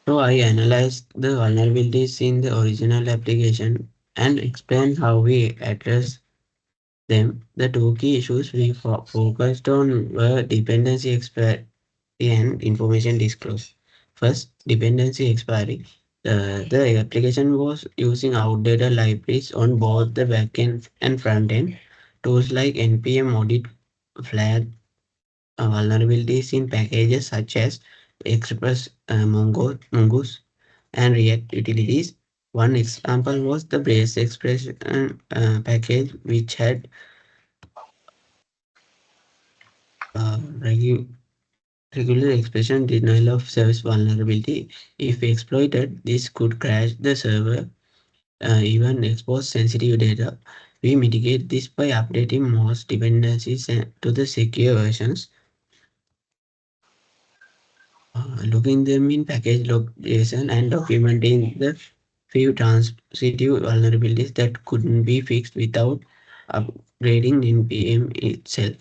So I analyzed the vulnerabilities in the original application and explained how we address them. The two key issues we focused on were dependency expiry and information disclosure. First, dependency expiry. The application was using outdated libraries on both the backend and front end. Tools like npm audit flag vulnerabilities in packages such as Express, Mongoose, and React utilities. One example was the base express package, which had uh, regu- regular expression denial of service vulnerability. If exploited, this could crash the server, even expose sensitive data. We mitigate this by updating most dependencies to the secure versions, looking them in package location and documenting the few transitive vulnerabilities that couldn't be fixed without upgrading npm itself.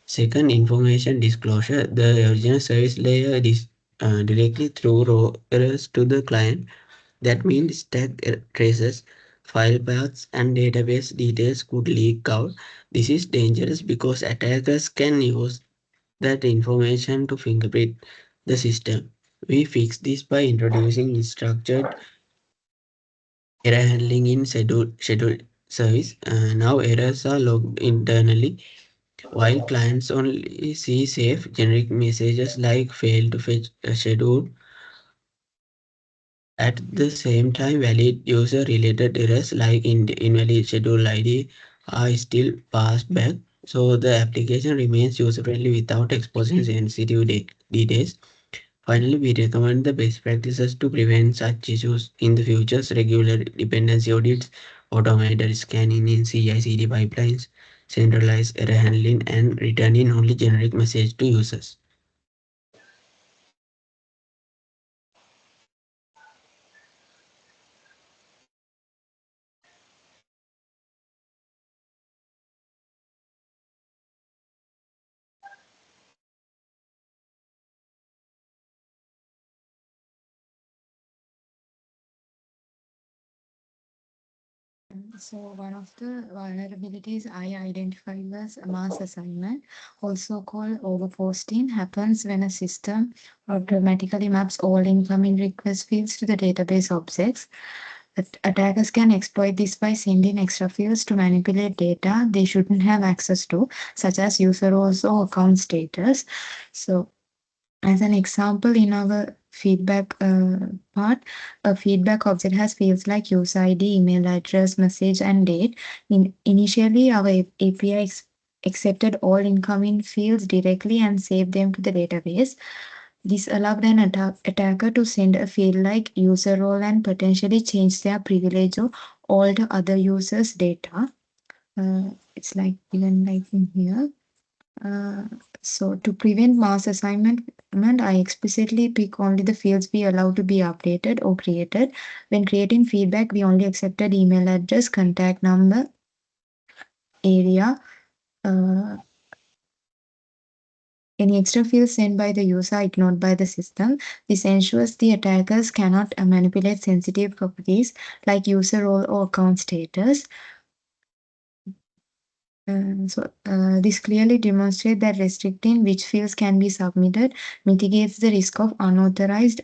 Second, information disclosure. The original service layer is directly through raw errors to the client. That means stack traces, file paths, and database details could leak out. This is dangerous because attackers can use that information to fingerprint the system. We fix this by introducing structured error handling in scheduled service. Now errors are logged internally, while clients only see safe generic messages like fail to fetch a schedule. At the same time, valid user-related errors like invalid schedule ID are still passed back, so the application remains user-friendly without exposing sensitive details. Finally, we recommend the best practices to prevent such issues in the future: regular dependency audits, automated scanning in CI/CD pipelines, centralized error handling, and returning only generic message to users. So one of the vulnerabilities I identified was a mass assignment, also called overposting, happens when a system automatically maps all incoming request fields to the database objects. Attackers can exploit this by sending extra fields to manipulate data they shouldn't have access to, such as user roles or account status. So as an example, in our feedback part, a feedback object has fields like user ID, email address, message, and date. Initially, our API accepted all incoming fields directly and saved them to the database. This allowed an attacker to send a field like user role and potentially change their privilege or alter other users' data. It's like even like in here. Uh, so to prevent mass assignment, I explicitly pick only the fields we allow to be updated or created. When creating feedback, we only accepted email address, contact number, area. Uh, any extra fields sent by the user are ignored by the system. This ensures the attackers cannot manipulate sensitive properties like user role or account status. This clearly demonstrates that restricting which fields can be submitted mitigates the risk of unauthorized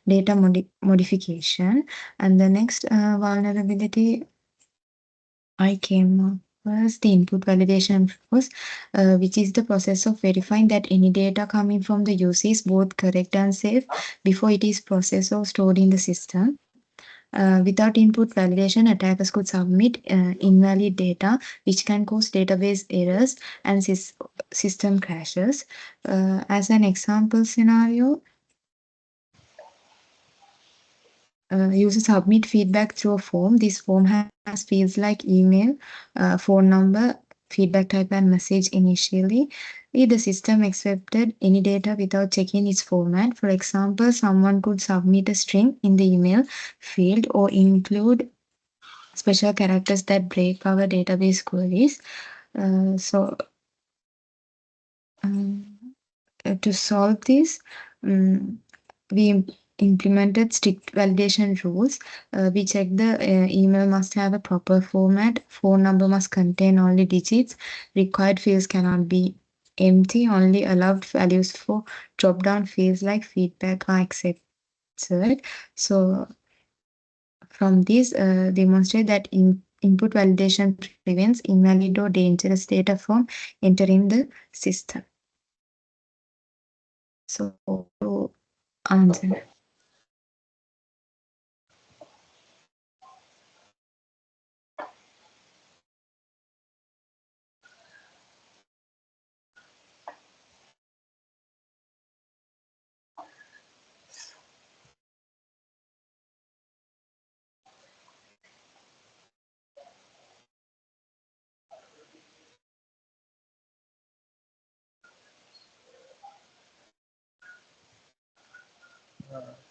data modification. And the next vulnerability I came up was the input validation process, which is the process of verifying that any data coming from the user is both correct and safe before it is processed or stored in the system. Without input validation, attackers could submit invalid data, which can cause database errors and system crashes. As an example scenario, users submit feedback through a form. This form has fields like email, phone number, feedback type, and message initially. If the system accepted any data without checking its format, for example, someone could submit a string in the email field or include special characters that break our database queries. So, um, to solve this, um, we implemented strict validation rules. We check the email must have a proper format, phone number must contain only digits, required fields cannot be empty, only allowed values for drop down fields like feedback are accepted. So, from this, demonstrate that input validation prevents invalid or dangerous data from entering the system. So, to answer.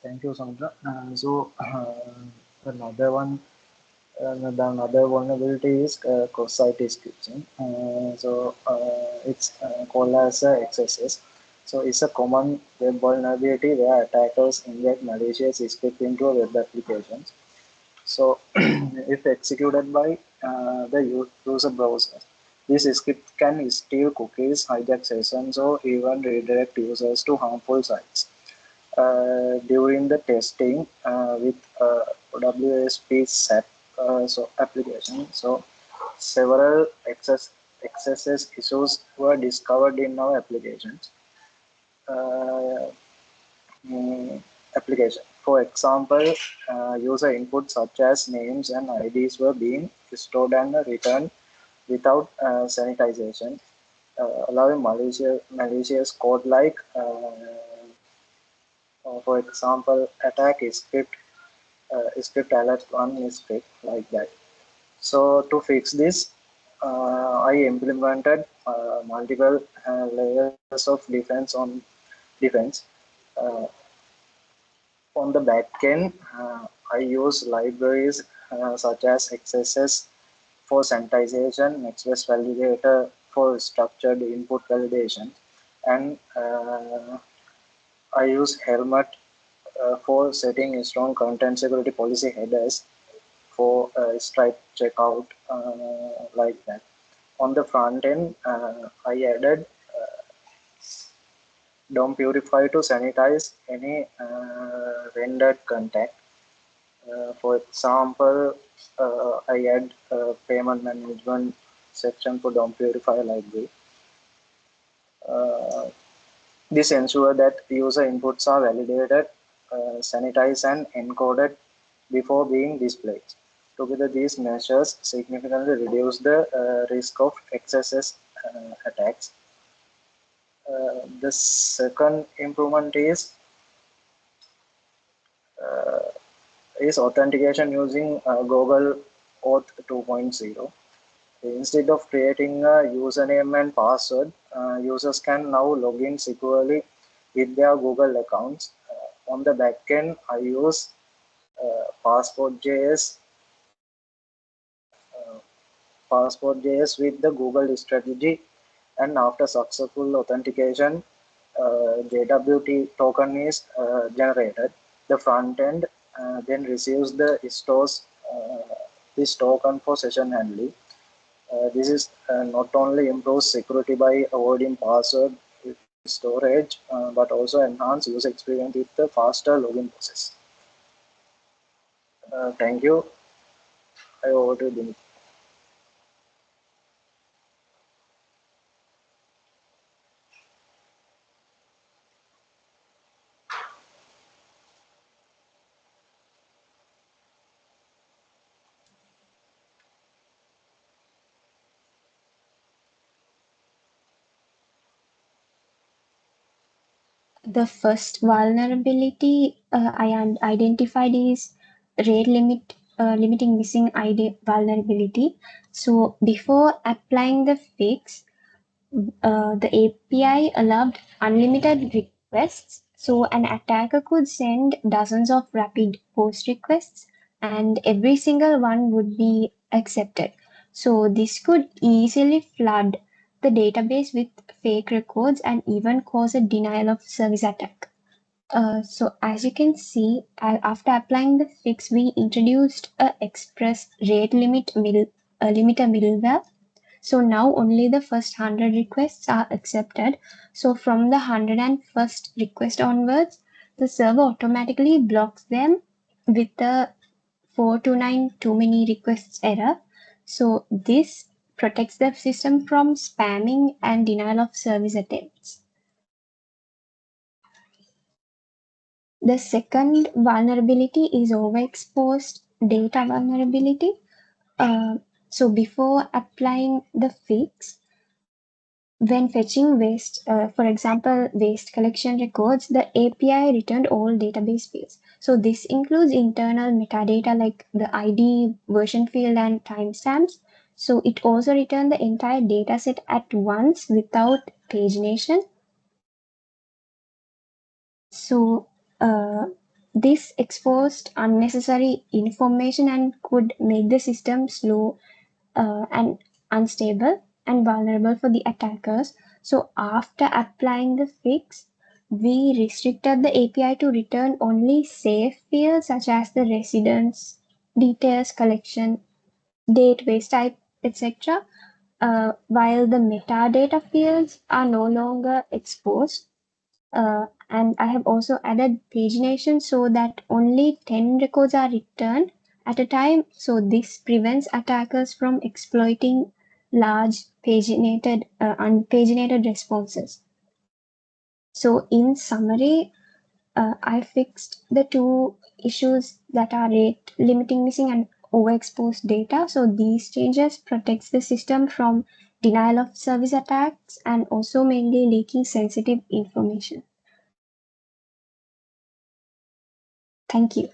Thank you, Sandra. Another one, another vulnerability is cross-site description. It's called as XSS. So it's a common web vulnerability where attackers inject malicious script into a web applications. So if executed by the user browser, this script can steal cookies, hijack sessions, or even redirect users to harmful sites. During the testing with WSP SAP application. So several XSS issues were discovered in our applications. Uh, mm, Application. For example, user input such as names and IDs were being stored and returned without sanitization, allowing malicious code like for example, attack script alert one script like that. So to fix this, I implemented multiple layers of defense. Uh, on the back end, I use libraries such as XSS for sanitization, Express Validator for structured input validation, and I use Helmet for setting strong content security policy headers for Stripe checkout like that. On the front end, I added DOM Purify to sanitize any rendered content. For example, I add payment management section for DOM Purify library. Uh, this ensures that user inputs are validated, sanitized, and encoded before being displayed. Together, these measures significantly reduce the risk of XSS attacks. The second improvement is authentication using Google OAuth 2.0. Instead of creating a username and password, users can now log in securely with their Google accounts. On the backend, I use Passport.js Passport.js with the Google strategy, and after successful authentication, JWT token is generated. The front end then receives the stores this token for session handling. This is not only improves security by avoiding password storage, but also enhance user experience with the faster login process. Thank you. I over to Dinesh. The first vulnerability identified is rate limiting missing ID vulnerability. So before applying the fix, the API allowed unlimited requests, so an attacker could send dozens of rapid post requests, and every single one would be accepted. So, this could easily flood the database with fake records and even cause a denial of service attack. So as you can see, after applying the fix, we introduced a express rate limiter middleware. So now only the first 100 requests are accepted. So from the 101st request onwards, the server automatically blocks them with the 429 too many requests error. So this protects the system from spamming and denial of service attempts. The second vulnerability is overexposed data vulnerability. So before applying the fix, when fetching waste, for example, waste collection records, the API returned all database fields. So this includes internal metadata like the ID, version field, and timestamps. So it also returned the entire dataset at once without pagination. So this exposed unnecessary information and could make the system slow and unstable and vulnerable for the attackers. So after applying the fix, we restricted the API to return only safe fields such as the residence, details, collection, date, waste type, etc. While the metadata fields are no longer exposed. And I have also added pagination so that only 10 records are returned at a time. So this prevents attackers from exploiting large unpaginated responses. So in summary, I fixed the two issues that are rate limiting missing and overexposed data. So these changes protects the system from denial of service attacks and also mainly leaking sensitive information. Thank you.